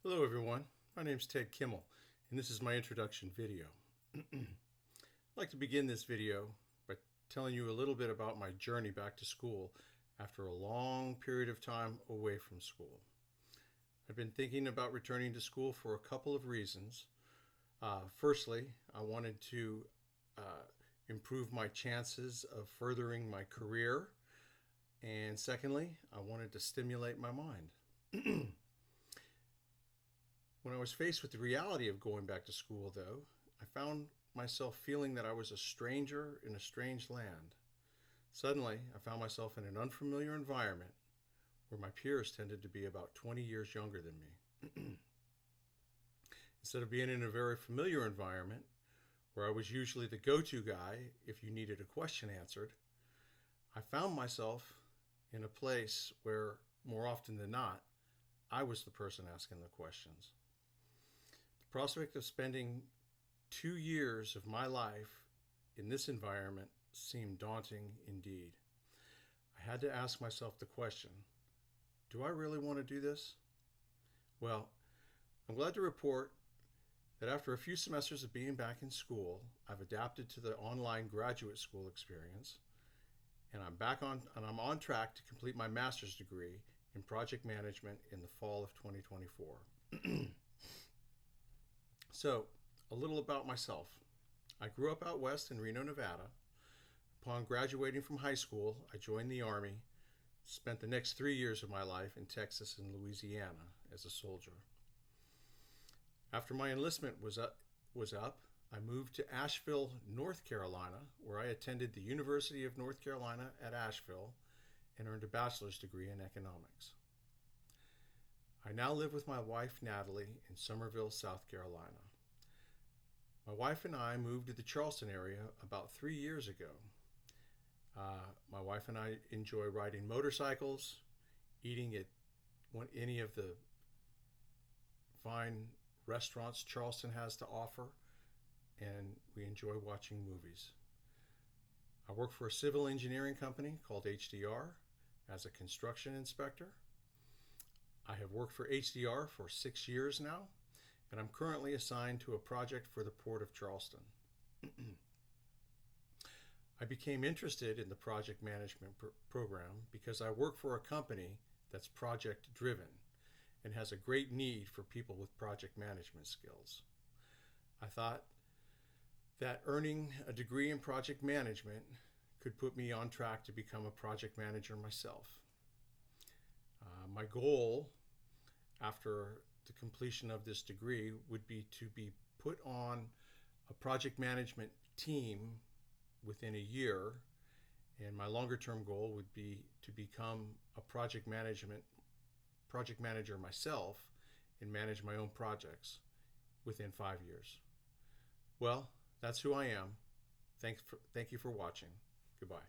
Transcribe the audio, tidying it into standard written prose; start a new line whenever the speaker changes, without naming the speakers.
Hello everyone, my name is Ted Kimmel and this is my introduction video. I'd like to begin this video by telling you a little bit about my journey back to school after a long period of time away from school. I've been thinking about returning to school for a couple of reasons. Firstly, I wanted to improve my chances of furthering my career, and secondly, I wanted to stimulate my mind. When I was faced with the reality of going back to school, though, I found myself feeling that I was a stranger in a strange land. Suddenly, I found myself in an unfamiliar environment where my peers tended to be about 20 years younger than me. Instead of being in a very familiar environment, where I was usually the go-to guy if you needed a question answered, I found myself in a place where, more often than not, I was the person asking the questions. The prospect of spending 2 years of my life in this environment seemed daunting indeed. I had to ask myself the question, do I really want to do this? Well, I'm glad to report that after a few semesters of being back in school, I've adapted to the online graduate school experience, and I'm on track to complete my master's degree in project management in the fall of 2024. So, a little about myself. I grew up out west in Reno, Nevada. Upon graduating from high school, I joined the Army, spent the next 3 years of my life in Texas and Louisiana as a soldier. After my enlistment was up, I moved to Asheville, North Carolina, where I attended the University of North Carolina at Asheville and earned a bachelor's degree in economics. I now live with my wife, Natalie, in Summerville, South Carolina. My wife and I moved to the Charleston area about 3 years ago. My wife and I enjoy riding motorcycles, eating at any of the fine restaurants Charleston has to offer, and we enjoy watching movies. I work for a civil engineering company called HDR as a construction inspector. I have worked for HDR for 6 years now, and I'm currently assigned to a project for the Port of Charleston. I became interested in the project management program because I work for a company that's project driven and has a great need for people with project management skills. I thought that earning a degree in project management could put me on track to become a project manager myself. My goal after the completion of this degree would be to be put on a project management team within a year, and my longer term goal would be to become a project manager myself and manage my own projects within 5 years. Well, that's who I am. Thank you for watching. Goodbye.